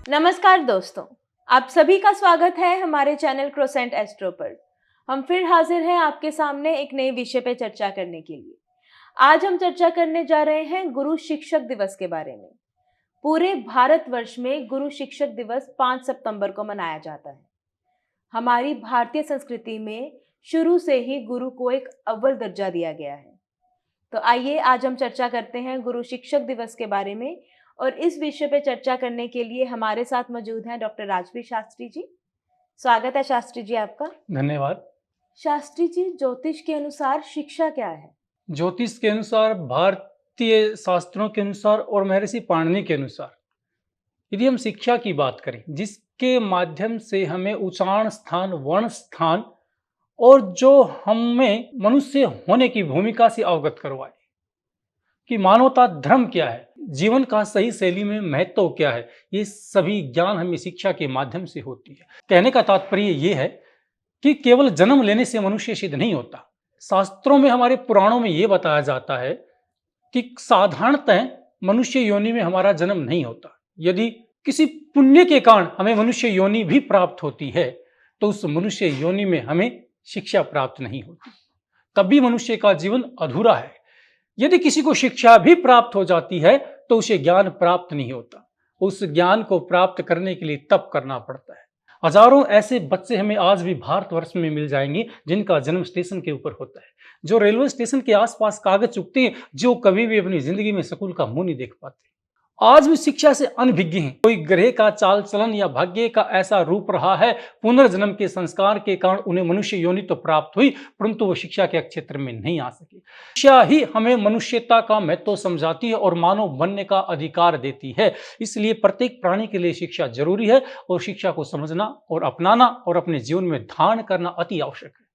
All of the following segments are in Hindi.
नमस्कार दोस्तों, आप सभी का स्वागत है हमारे चैनल क्रोसेंट एस्ट्रो पर। हम फिर हाजिर हैं आपके सामने एक नए विषय पे चर्चा करने के लिए। आज हम चर्चा करने जा रहे हैं गुरु शिक्षक दिवस के बारे में। पूरे भारतवर्ष में गुरु शिक्षक दिवस 5 सितंबर को मनाया जाता है। हमारी भारतीय संस्कृति में शुरू से ही गुरु को एक अव्वल दर्जा दिया गया है। तो आइए आज हम चर्चा करते हैं गुरु शिक्षक दिवस के बारे में। और इस विषय पे चर्चा करने के लिए हमारे साथ मौजूद हैं डॉक्टर राजवीर शास्त्री जी। स्वागत है शास्त्री जी आपका। धन्यवाद। शास्त्री जी, ज्योतिष के अनुसार शिक्षा क्या है? ज्योतिष के अनुसार, भारतीय शास्त्रों के अनुसार और महर्षि पाणिनि के अनुसार यदि हम शिक्षा की बात करें, जिसके माध्यम से हमें उच्चारण स्थान, वर्ण स्थान और जो हमें मनुष्य होने की भूमिका से अवगत करवाए कि मानवता धर्म क्या है, जीवन का सही शैली में महत्व क्या है, ये सभी ज्ञान हमें शिक्षा के माध्यम से होती है। कहने का तात्पर्य ये है कि केवल जन्म लेने से मनुष्य सिद्ध नहीं होता। शास्त्रों में, हमारे पुराणों में यह बताया जाता है कि साधारणतः मनुष्य योनि में हमारा जन्म नहीं होता। यदि किसी पुण्य के कारण हमें मनुष्य योनि भी प्राप्त होती है तो उस मनुष्य योनि में हमें शिक्षा प्राप्त नहीं होती, तभी मनुष्य का जीवन अधूरा है। यदि किसी को शिक्षा भी प्राप्त हो जाती है तो उसे ज्ञान प्राप्त नहीं होता। उस ज्ञान को प्राप्त करने के लिए तप करना पड़ता है। हजारों ऐसे बच्चे हमें आज भी भारतवर्ष में मिल जाएंगे जिनका जन्म स्टेशन के ऊपर होता है, जो रेलवे स्टेशन के आसपास कागज चुगते हैं, जो कभी भी अपनी जिंदगी में स्कूल का मुंह नहीं देख पाते। आज भी शिक्षा से अनभिज्ञ हैं। कोई ग्रह का चाल चलन या भाग्य का ऐसा रूप रहा है, पुनर्जन्म के संस्कार के कारण उन्हें मनुष्य योनि तो प्राप्त हुई, परंतु वो शिक्षा के क्षेत्र में नहीं आ सके। शिक्षा ही हमें मनुष्यता का महत्व समझाती है और मानव बनने का अधिकार देती है। इसलिए प्रत्येक प्राणी के लिए शिक्षा जरूरी है और शिक्षा को समझना और अपनाना और अपने जीवन में धारण करना अति आवश्यक है।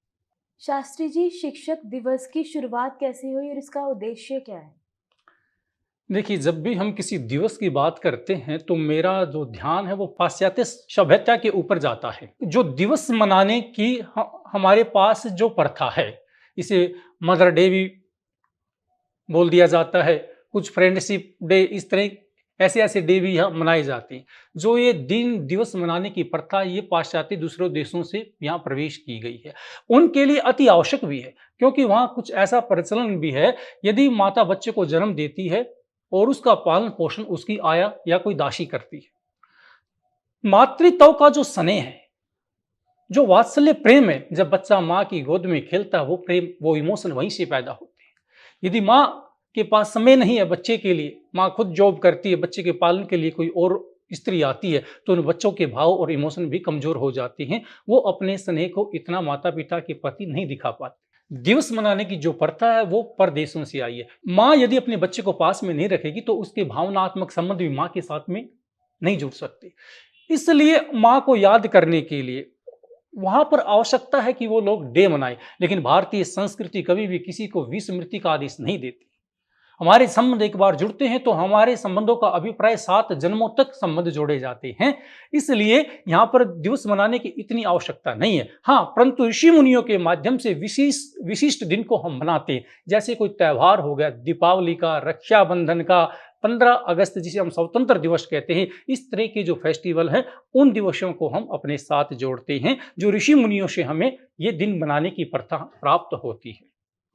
शास्त्री जी, शिक्षक दिवस की शुरुआत कैसे हुई और इसका उद्देश्य क्या है? देखिए, जब भी हम किसी दिवस की बात करते हैं तो मेरा जो ध्यान है वो पाश्चात्य सभ्यता के ऊपर जाता है। जो दिवस मनाने की हमारे पास जो प्रथा है, इसे मदर डे भी बोल दिया जाता है, कुछ फ्रेंडशिप डे, इस तरह ऐसे ऐसे डे भी यहाँ मनाए जाते हैं। जो ये दिन दिवस मनाने की प्रथा, ये पाश्चात्य दूसरों देशों से यहाँ प्रवेश की गई है। उनके लिए अति आवश्यक भी है, क्योंकि वहाँ कुछ ऐसा प्रचलन भी है, यदि माता बच्चे को जन्म देती है और उसका पालन पोषण उसकी आया या कोई दासी करती है, मातृत्व का जो स्नेह है, जो वात्सल्य प्रेम है, जब बच्चा माँ की गोद में खेलता है, वो प्रेम, वो इमोशन वहीं से पैदा होते हैं। यदि माँ के पास समय नहीं है बच्चे के लिए, माँ खुद जॉब करती है, बच्चे के पालन के लिए कोई और स्त्री आती है, तो उन बच्चों के भाव और इमोशन भी कमजोर हो जाते हैं। वो अपने स्नेह को इतना माता पिता के प्रति नहीं दिखा पाते। दिवस मनाने की जो प्रथा है वो परदेशों से आई है। माँ यदि अपने बच्चे को पास में नहीं रखेगी तो उसके भावनात्मक संबंध भी माँ के साथ में नहीं जुड़ सकते। इसलिए माँ को याद करने के लिए वहां पर आवश्यकता है कि वो लोग डे मनाए। लेकिन भारतीय संस्कृति कभी भी किसी को विस्मृति का आदेश नहीं देती। हमारे संबंध एक बार जुड़ते हैं तो हमारे संबंधों का अभिप्राय 7 जन्मों तक संबंध जोड़े जाते हैं। इसलिए यहाँ पर दिवस मनाने की इतनी आवश्यकता नहीं है। हाँ, परंतु ऋषि मुनियों के माध्यम से विशिष्ट दिन को हम मनाते हैं। जैसे कोई त्यौहार हो गया, दीपावली का, रक्षाबंधन का, 15 अगस्त जिसे हम स्वतंत्र दिवस कहते हैं, इस तरह के जो फेस्टिवल हैं, उन दिवसों को हम अपने साथ जोड़ते हैं, जो ऋषि मुनियों से हमें ये दिन मनाने की प्रथा प्राप्त होती है।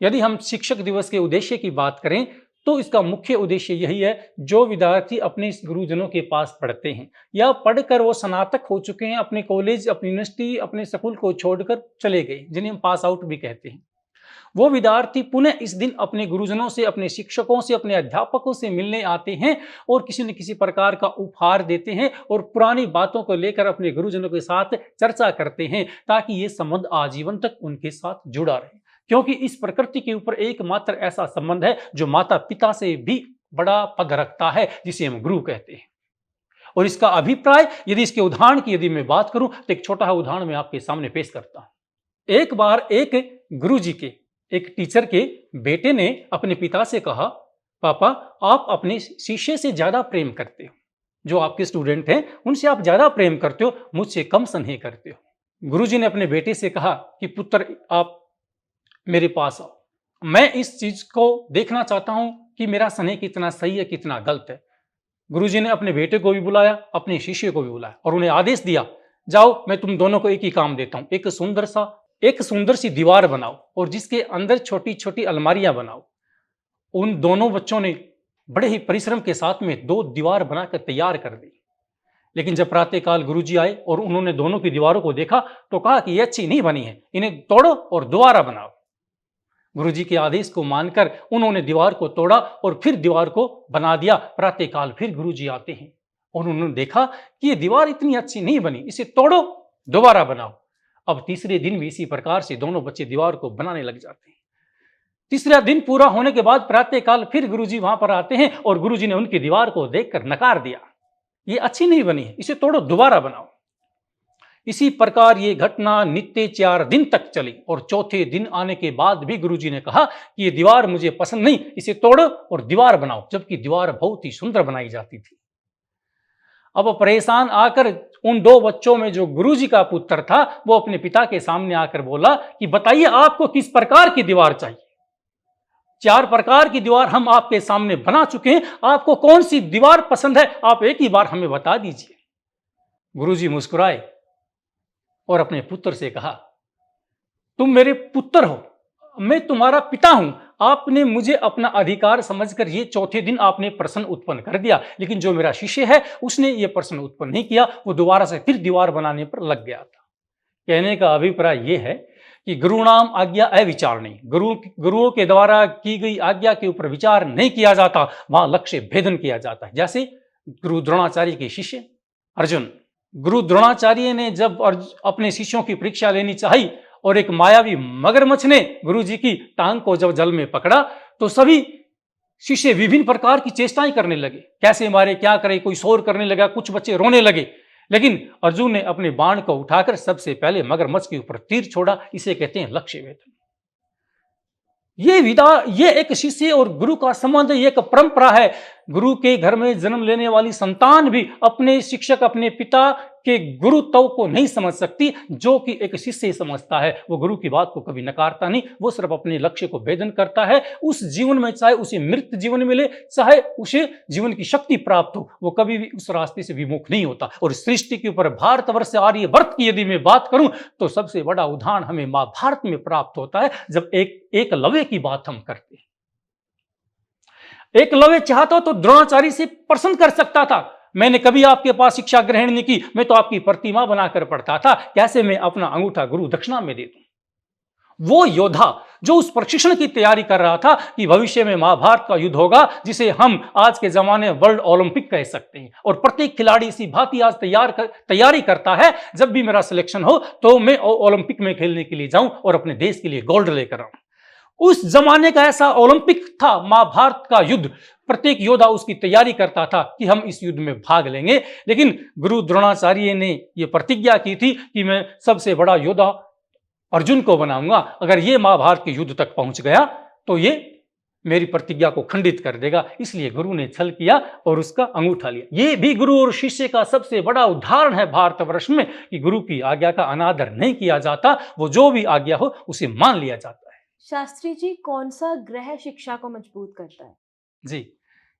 यदि हम शिक्षक दिवस के उद्देश्य की बात करें तो इसका मुख्य उद्देश्य यही है, जो विद्यार्थी अपने गुरुजनों के पास पढ़ते हैं या पढ़कर वो स्नातक हो चुके हैं, अपने कॉलेज, अपनी यूनिवर्सिटी, अपने स्कूल को छोड़कर चले गए, जिन्हें हम पास आउट भी कहते हैं, वो विद्यार्थी पुनः इस दिन अपने गुरुजनों से, अपने शिक्षकों से, अपने अध्यापकों से मिलने आते हैं और किसी न किसी प्रकार का उपहार देते हैं और पुरानी बातों को लेकर अपने गुरुजनों के साथ चर्चा करते हैं, ताकि ये संबंध आजीवन तक उनके साथ जुड़ा रहे। क्योंकि इस प्रकृति के ऊपर एकमात्र ऐसा संबंध है जो माता पिता से भी बड़ा पद रखता है, जिसे हम गुरु कहते हैं। और इसका अभिप्राय, यदि इसके उदाहरण की यदि मैं बात करूं तो एक छोटा उदाहरण मैं आपके सामने पेश करता हूं। एक बार एक गुरु जी के, एक टीचर के बेटे ने अपने पिता से कहा, पापा, आप अपने शिष्य से ज्यादा प्रेम करते हो, जो आपके स्टूडेंट हैं उनसे आप ज्यादा प्रेम करते हो, मुझसे कम स्नेह करते हो। गुरुजी ने अपने बेटे से कहा कि पुत्र, आप मेरे पास आओ, मैं इस चीज को देखना चाहता हूं कि मेरा स्नेह कितना सही है, कितना गलत है। गुरुजी ने अपने बेटे को भी बुलाया, अपने शिष्य को भी बुलाया और उन्हें आदेश दिया, जाओ मैं तुम दोनों को एक ही काम देता हूं, एक सुंदर सी दीवार बनाओ और जिसके अंदर छोटी छोटी अलमारियां बनाओ। उन दोनों बच्चों ने बड़े ही परिश्रम के साथ में 2 दीवार बनाकर तैयार कर दी। लेकिन जब प्रातःकाल गुरुजी आए और उन्होंने दोनों की दीवारों को देखा तो कहा कि ये अच्छी नहीं बनी है, इन्हें तोड़ो और दोबारा बनाओ। गुरुजी के आदेश को मानकर उन्होंने दीवार को तोड़ा और फिर दीवार को बना दिया। प्रातःकाल फिर गुरुजी आते हैं और उन्होंने देखा कि ये दीवार इतनी अच्छी नहीं बनी, इसे तोड़ो, दोबारा बनाओ। अब तीसरे दिन भी इसी प्रकार से दोनों बच्चे दीवार को बनाने लग जाते हैं। तीसरा दिन पूरा होने के बाद प्रातःकाल फिर गुरुजी वहां पर आते हैं और गुरुजी ने उनकी दीवार को देखकर नकार दिया, ये अच्छी नहीं बनी है, इसे तोड़ो, दोबारा बनाओ। इसी प्रकार ये घटना नित्य 4 दिन तक चली और चौथे दिन आने के बाद भी गुरुजी ने कहा कि ये दीवार मुझे पसंद नहीं, इसे तोड़ो और दीवार बनाओ, जबकि दीवार बहुत ही सुंदर बनाई जाती थी। अब परेशान आकर उन 2 बच्चों में जो गुरुजी का पुत्र था वो अपने पिता के सामने आकर बोला कि बताइए आपको किस प्रकार की दीवार चाहिए। 4 प्रकार की दीवार हम आपके सामने बना चुके हैं, आपको कौन सी दीवार पसंद है, आप एक ही बार हमें बता दीजिए। गुरुजी मुस्कुराए और अपने पुत्र से कहा, तुम मेरे पुत्र हो, मैं तुम्हारा पिता हूं, आपने मुझे अपना अधिकार समझकर ये चौथे दिन आपने प्रश्न उत्पन्न कर दिया, लेकिन जो मेरा शिष्य है उसने ये प्रश्न उत्पन्न नहीं किया, वो दोबारा से फिर दीवार बनाने पर लग गया था। कहने का अभिप्राय यह है कि गुरुणाम आज्ञा अविचारणी, गुरुओं के द्वारा की गई आज्ञा के ऊपर विचार नहीं किया जाता, वहां लक्ष्य भेदन किया जाता है। जैसे गुरु द्रोणाचार्य के शिष्य अर्जुन, गुरु द्रोणाचार्य ने जब अपने शिष्यों की परीक्षा लेनी चाहिए और एक मायावी मगरमच्छ ने गुरुजी की टांग को जब जल में पकड़ा तो सभी शिष्य विभिन्न प्रकार की चेष्टाएं करने लगे, कैसे मारे, क्या करे, कोई शोर करने लगा, कुछ बच्चे रोने लगे। लेकिन अर्जुन ने अपने बाण को उठाकर सबसे पहले मगरमच्छ के ऊपर तीर छोड़ा, इसे कहते हैं लक्ष्य भेदन। ये एक शिष्य और गुरु का संबंध एक परंपरा है। गुरु के घर में जन्म लेने वाली संतान भी अपने शिक्षक, अपने पिता के गुरुत्व को नहीं समझ सकती, जो कि एक शिष्य समझता है। वो गुरु की बात को कभी नकारता नहीं, वो सिर्फ अपने लक्ष्य को भेदन करता है। उस जीवन में चाहे उसे मृत जीवन मिले, चाहे उसे जीवन की शक्ति प्राप्त हो, वो कभी भी उस रास्ते से विमुख नहीं होता। और सृष्टि के ऊपर भारतवर्ष से आर्यवर्त की यदि मैं बात करूं तो सबसे बड़ा उदाहरण हमें महाभारत में प्राप्त होता है, जब एकलव्य की बात हम करते हैं। एकलव्य चाहता तो द्रोणाचार्य से प्रश्न कर सकता था, मैंने कभी आपके पास शिक्षा ग्रहण नहीं की, मैं तो आपकी प्रतिमा बनाकर पढ़ता था, कैसे मैं अपना अंगूठा गुरु दक्षिणा में दे दूं। वो योद्धा जो उस प्रशिक्षण की तैयारी कर रहा था कि भविष्य में महाभारत का युद्ध होगा, जिसे हम आज के जमाने वर्ल्ड ओलंपिक कह सकते हैं, और प्रत्येक खिलाड़ी इसी भांति आज तैयारी करता है, जब भी मेरा सिलेक्शन हो तो मैं ओलंपिक में खेलने के लिए जाऊं और अपने देश के लिए गोल्ड लेकर आऊं। उस जमाने का ऐसा ओलंपिक था महाभारत का युद्ध, प्रत्येक योद्धा उसकी तैयारी करता था कि हम इस युद्ध में भाग लेंगे। लेकिन गुरु द्रोणाचार्य ने यह प्रतिज्ञा की थी कि मैं सबसे बड़ा योद्धा अर्जुन को बनाऊंगा, अगर ये महाभारत के युद्ध तक पहुंच गया तो ये मेरी प्रतिज्ञा को खंडित कर देगा। इसलिए गुरु ने छल किया और उसका अंगूठा लिया। ये भी गुरु और शिष्य का सबसे बड़ा उदाहरण है भारतवर्ष में, कि गुरु की आज्ञा का अनादर नहीं किया जाता, वो जो भी आज्ञा हो उसे मान लिया जाता है। शास्त्री जी, कौन सा ग्रह शिक्षा को मजबूत करता है? जी,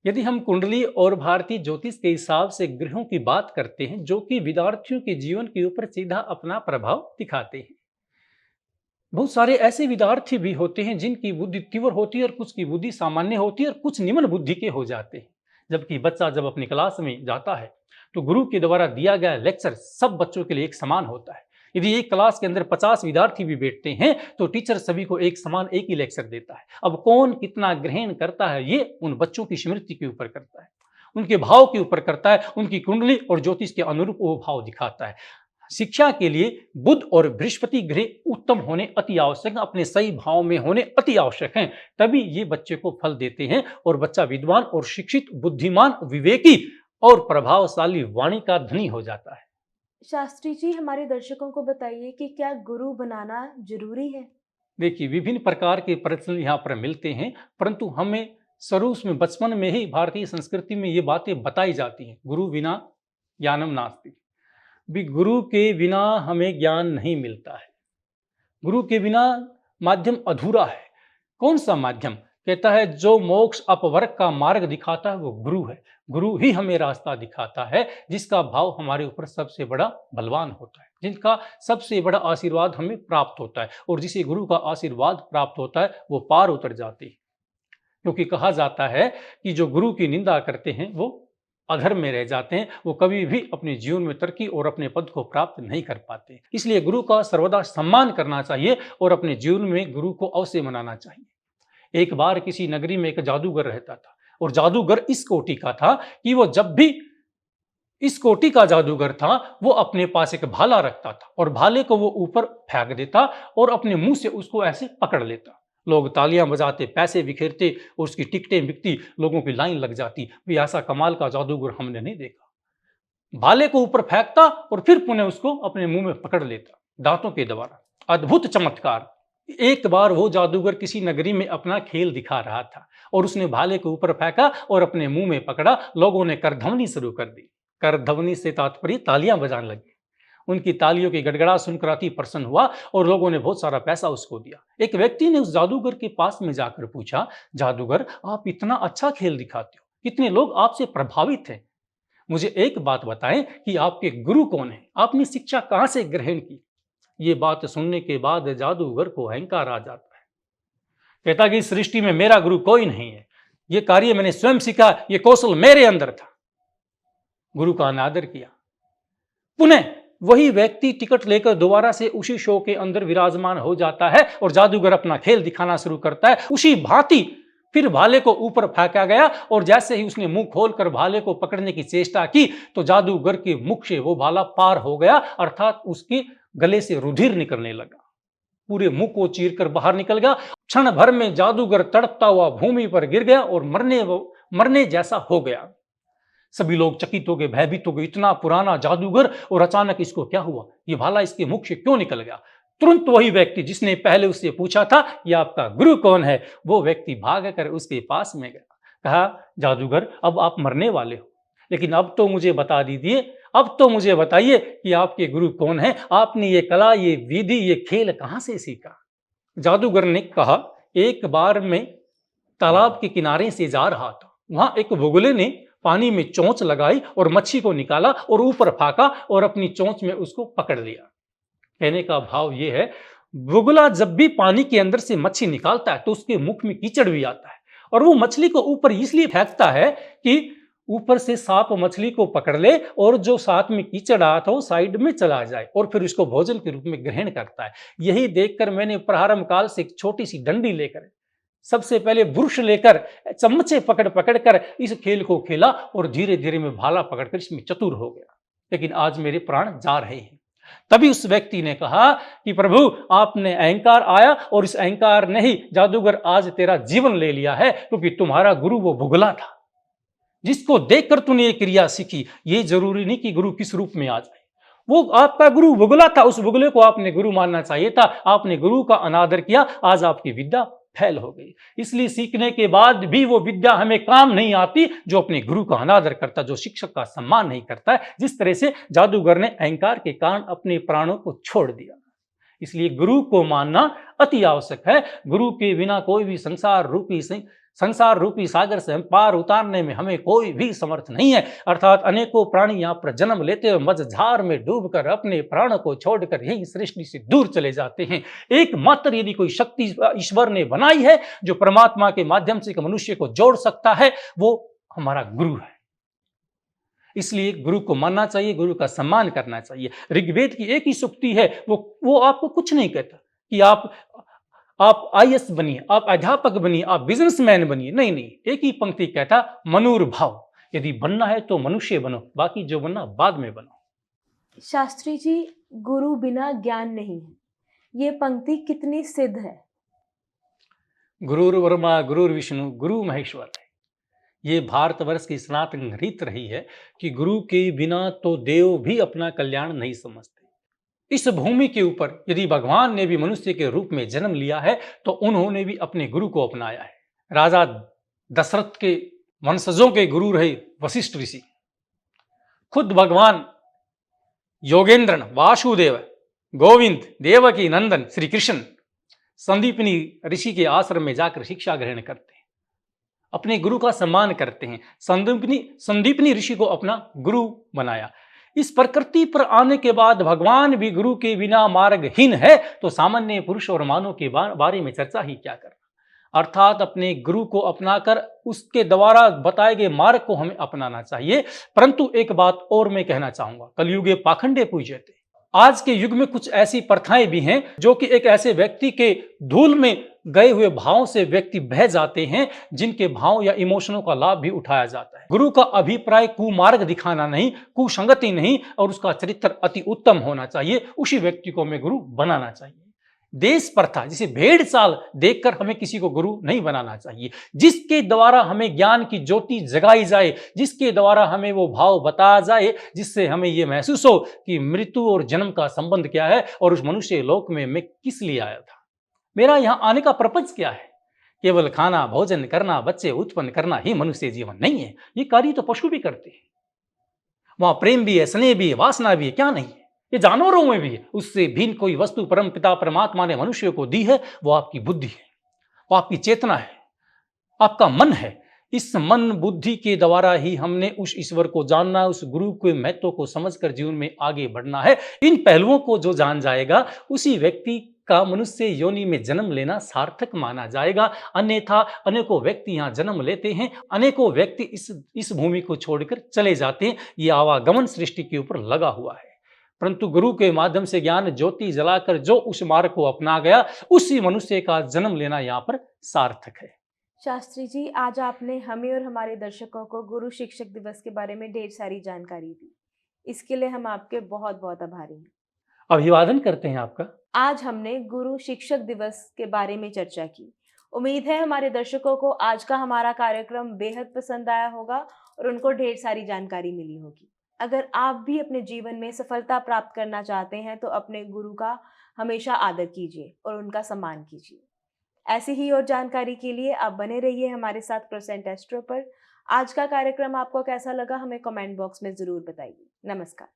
यदि हम कुंडली और भारतीय ज्योतिष के हिसाब से ग्रहों की बात करते हैं, जो कि विद्यार्थियों के जीवन के ऊपर सीधा अपना प्रभाव दिखाते हैं। बहुत सारे ऐसे विद्यार्थी भी होते हैं जिनकी बुद्धि तीव्र होती है और कुछ की बुद्धि सामान्य होती है और कुछ निम्न बुद्धि के हो जाते हैं। जबकि बच्चा जब अपनी क्लास में जाता है तो गुरु के द्वारा दिया गया लेक्चर सब बच्चों के लिए एक समान होता है। यदि एक क्लास के अंदर 50 विद्यार्थी भी बैठते हैं तो टीचर सभी को एक समान एक ही लेक्चर देता है। अब कौन कितना ग्रहण करता है ये उन बच्चों की स्मृति के ऊपर करता है, उनके भाव के ऊपर करता है, उनकी कुंडली और ज्योतिष के अनुरूप वो भाव दिखाता है। शिक्षा के लिए बुध और बृहस्पति ग्रह उत्तम होने अति आवश्यक है, अपने सही भाव में होने अति आवश्यक हैं, तभी ये बच्चे को फल देते हैं और बच्चा विद्वान और शिक्षित, बुद्धिमान, विवेकी और प्रभावशाली वाणी का धनी हो जाता है। शास्त्री जी, हमारे दर्शकों को बताइए कि क्या गुरु बनाना जरूरी है? देखिए, विभिन्न प्रकार के प्रश्न यहाँ पर मिलते हैं, परंतु हमें शुरू में बचपन में ही भारतीय संस्कृति में ये बातें बताई जाती हैं, गुरु बिना ज्ञानम नास्ति। भी गुरु के बिना हमें ज्ञान नहीं मिलता है। गुरु के बिना माध्यम अधूरा है। कौन सा माध्यम? कहता है जो मोक्ष अपवर्ग का मार्ग दिखाता है वो गुरु है। गुरु ही हमें रास्ता दिखाता है, जिसका भाव हमारे ऊपर सबसे बड़ा बलवान होता है, जिनका सबसे बड़ा आशीर्वाद हमें प्राप्त होता है, और जिसे गुरु का आशीर्वाद प्राप्त होता है वो पार उतर जाते हैं। क्योंकि कहा जाता है कि जो गुरु की निंदा करते हैं वो अधर्म में रह जाते हैं, वो कभी भी अपने जीवन में तरक्की और अपने पद को प्राप्त नहीं कर पाते। इसलिए गुरु का सर्वदा सम्मान करना चाहिए और अपने जीवन में गुरु को अवश्य मनाना चाहिए। एक बार किसी नगरी में एक जादूगर रहता था, और जादूगर इस कोटि का था कि वो जब भी इस कोटि का जादूगर था वो अपने पास एक भाला रखता था, और भाले को वो ऊपर फेंक देता और अपने मुंह से उसको ऐसे पकड़ लेता। लोग तालियां बजाते, पैसे बिखेरते, और उसकी टिकटें बिकती, लोगों की लाइन लग जाती। भी ऐसा कमाल का जादूगर हमने नहीं देखा। भाले को ऊपर फेंकता और फिर पुनः उसको अपने मुंह में पकड़ लेता दांतों के द्वारा। अद्भुत चमत्कार। एक बार वो जादूगर किसी नगरी में अपना खेल दिखा रहा था, और उसने भाले को ऊपर फेंका और अपने मुंह में पकड़ा। लोगों ने करधवनी शुरू कर दी। करधवनी से तात्पर्य तालियां बजाने लगे। उनकी तालियों की गड़गड़ा सुनकर अति प्रसन्न हुआ, और लोगों ने बहुत सारा पैसा उसको दिया। एक व्यक्ति ने उस जादूगर के पास में जाकर पूछा, जादूगर आप इतना अच्छा खेल दिखाते हो, कितने लोग आपसे प्रभावित हैं, मुझे एक बात बताएं कि आपके गुरु कौन है, आपने शिक्षा कहां से ग्रहण की। ये बात सुनने के बाद जादूगर को अहंकार आ जाता है। कहता कि इस सृष्टि में मेरा गुरु कोई नहीं है, ये कार्य मैंने स्वयं सीखा, ये कौशल मेरे अंदर था। गुरु का अनादर किया। पुनः वही व्यक्ति टिकट लेकर दोबारा से उसी शो के अंदर विराजमान हो जाता है, और जादूगर अपना खेल दिखाना शुरू करता है। उसी भांति फिर भाले को ऊपर फेंका गया, और जैसे ही उसने मुंह खोलकर भाले को पकड़ने की चेष्टा की तो जादूगर के मुख से वो भाला पार हो गया, अर्थात उसके गले से रुधिर निकलने लगा, पूरे मुंह को चीरकर बाहर निकल गया। क्षण भर में जादूगर तड़पता हुआ भूमि पर गिर गया और मरने जैसा हो गया। सभी लोग चकित हो गए, भयभीत हो गए। इतना पुराना जादूगर, और अचानक इसको क्या हुआ, ये भाला इसके मुख से क्यों निकल गया। तुरंत वही व्यक्ति जिसने पहले उससे पूछा था ये आपका गुरु कौन है, वो व्यक्ति भागकर उसके पास में गया। कहा, जादूगर अब आप मरने वाले हो, लेकिन अब तो मुझे बता दीजिए, अब तो मुझे बताइए कि आपके गुरु कौन है, आपने ये कला, ये विधि, ये खेल कहां से सीखा। जादूगर ने कहा, एक बार मैं तालाब के किनारे से जा रहा था, वहां एक बुगले ने पानी में चोंच लगाई और मच्छी को निकाला और ऊपर फेंका और अपनी चोंच में उसको पकड़ लिया। कहने का भाव यह है, बुगला जब भी पानी के अंदर से मच्छी निकालता है तो उसके मुख में कीचड़ भी आता है, और वो मछली को ऊपर इसलिए फेंकता है कि ऊपर से सांप मछली को पकड़ ले और जो साथ में कीचड़ आया था वो साइड में चला जाए, और फिर उसको भोजन के रूप में ग्रहण करता है। यही देखकर मैंने प्रारंभ काल से एक छोटी सी डंडी लेकर, सबसे पहले ब्रुश लेकर, चम्मचे पकड़ पकड़ कर इस खेल को खेला, और धीरे धीरे मैं भाला पकड़कर इसमें चतुर हो गया, लेकिन आज मेरे प्राण जा रहे हैं। तभी उस व्यक्ति ने कहा कि प्रभु आपने अहंकार आया, और इस अहंकार ने ही जादूगर आज तेरा जीवन ले लिया है, क्योंकि तुम्हारा गुरु वो बुगला था जिसको देखकर तूने ये क्रिया सीखी। ये जरूरी नहीं कि गुरु किस रूप में आ जाए, वो आपका गुरु बुगला था, उस बुगले को आपने गुरु मानना चाहिए था। आपने गुरु का अनादर किया, आज आपकी विद्या फैल हो गई। इसलिए सीखने के बाद भी वो विद्या हमें काम नहीं आती जो अपने गुरु का अनादर करता, जो शिक्षक का सम्मान नहीं करता है। जिस तरह से जादूगर ने अहंकार के कारण अपने प्राणों को छोड़ दिया। इसलिए गुरु को मानना अति आवश्यक है। गुरु के बिना कोई भी संसार रूपी सागर से पार उतारने में हमें कोई भी समर्थ नहीं है। अर्थात अनेकों प्राणी यहाँ पर जन्म लेते हुए मझधार में डूबकर अपने प्राणों को छोड़कर यही सृष्टि से दूर चले जाते हैं। एकमात्र यदि कोई शक्ति ईश्वर ने बनाई है जो परमात्मा के माध्यम से मनुष्य को जोड़ सकता है, वो हमारा गुरु है। इसलिए गुरु को मानना चाहिए, गुरु का सम्मान करना चाहिए। ऋग्वेद की एक ही सूक्ति है, वो आपको कुछ नहीं कहता कि आप आईएएस बनिए, आप अध्यापक बनिए, आप बिजनेसमैन बनिए। नहीं, एक ही पंक्ति कहता, मनुर्भाव, यदि बनना है तो मनुष्य बनो, बाकी जो बनना बाद में बनो। शास्त्री जी, गुरु बिना ज्ञान नहीं है, ये पंक्ति कितनी सिद्ध है। गुरुर ब्रह्मा गुरुर विष्णु गुरु महेश्वर है। ये भारतवर्ष की सनातन रीत रही है कि गुरु के बिना तो देव भी अपना कल्याण नहीं समझते। इस भूमि के ऊपर यदि भगवान ने भी मनुष्य के रूप में जन्म लिया है तो उन्होंने भी अपने गुरु को अपनाया है। राजा दशरथ के वंशजों के गुरु रहे वशिष्ठ ऋषि, खुद भगवान योगेंद्रन, वासुदेव, गोविंद, देवकी नंदन, श्री कृष्ण संदीपनी ऋषि के आश्रम में जाकर शिक्षा ग्रहण करते हैं। अपने गुरु का सम्मान करते हैं। संदीपनी ऋषि को अपना गुरु बनाया। इस प्रकृति पर आने के बाद भगवान भी गुरु के बिना मार्गहीन है, तो सामान्य पुरुष और मानव के बारे में चर्चा ही क्या करना। अर्थात अपने गुरु को अपनाकर उसके द्वारा बताए गए मार्ग को हमें अपनाना चाहिए। परंतु एक बात और मैं कहना चाहूंगा, कलयुगे पाखंडे पूज्यते। आज के युग में कुछ ऐसी प्रथाएं भी हैं जो कि एक ऐसे व्यक्ति के धूल में गए हुए भावों से व्यक्ति बह जाते हैं, जिनके भाव या इमोशनों का लाभ भी उठाया जाता है। गुरु का अभिप्राय कुमार्ग दिखाना नहीं, कुसंगति नहीं, और उसका चरित्र अति उत्तम होना चाहिए। उसी व्यक्ति को हमें गुरु बनाना चाहिए। देश प्रथा जिसे भेड़ चाल देखकर हमें किसी को गुरु नहीं बनाना चाहिए। जिसके द्वारा हमें ज्ञान की ज्योति जगाई जाए, जिसके द्वारा हमें वो भाव बताया जाए जिससे हमें ये महसूस हो कि मृत्यु और जन्म का संबंध क्या है और उस मनुष्य लोक में मैं किस लिए आया था, मेरा यहाँ आने का पर्पज क्या है। केवल खाना, भोजन करना, बच्चे उत्पन्न करना ही मनुष्य जीवन नहीं है। ये कार्य तो पशु भी करते हैं। वहां प्रेम भी है, स्नेह भी है, वासना भी है, क्या नहीं है। ये जानवरों में भी है। उससे भिन्न कोई वस्तु परम पिता परमात्मा ने मनुष्य को दी है, वो आपकी बुद्धि है, वो आपकी चेतना है, आपका मन है। इस मन बुद्धि के द्वारा ही हमने उस ईश्वर को जानना, उस गुरु के महत्व को समझकर जीवन में आगे बढ़ना है। इन पहलुओं को जो जान जाएगा, उसी व्यक्ति का मनुष्य योनि में जन्म लेना सार्थक माना जाएगा। अन्यथा अनेकों व्यक्ति यहाँ जन्म लेते हैं, अनेकों व्यक्ति इस भूमि को छोड़कर चले जाते हैं। ये आवागमन सृष्टि के ऊपर लगा हुआ है। परंतु गुरु के माध्यम से ज्ञान ज्योति जलाकर जो उस मार्ग को अपना गया, उसी मनुष्य का जन्म लेना यहाँ पर सार्थक है। शास्त्री जी, आज आपने हमें और हमारे दर्शकों को गुरु शिक्षक दिवस के बारे में ढेर सारी जानकारी दी। इसके लिए हम आपके बहुत बहुत आभारी हैं। अभिवादन करते हैं आपका। आज हमने गुरु शिक्षक दिवस के बारे में चर्चा की। उम्मीद है हमारे दर्शकों को आज का हमारा कार्यक्रम बेहद पसंद आया होगा और उनको ढेर सारी जानकारी मिली होगी। अगर आप भी अपने जीवन में सफलता प्राप्त करना चाहते हैं तो अपने गुरु का हमेशा आदर कीजिए और उनका सम्मान कीजिए। ऐसी ही और जानकारी के लिए आप बने रहिए हमारे साथ क्रोसेंट एस्ट्रो पर। आज का कार्यक्रम आपको कैसा लगा हमें कमेंट बॉक्स में ज़रूर बताइए। नमस्कार।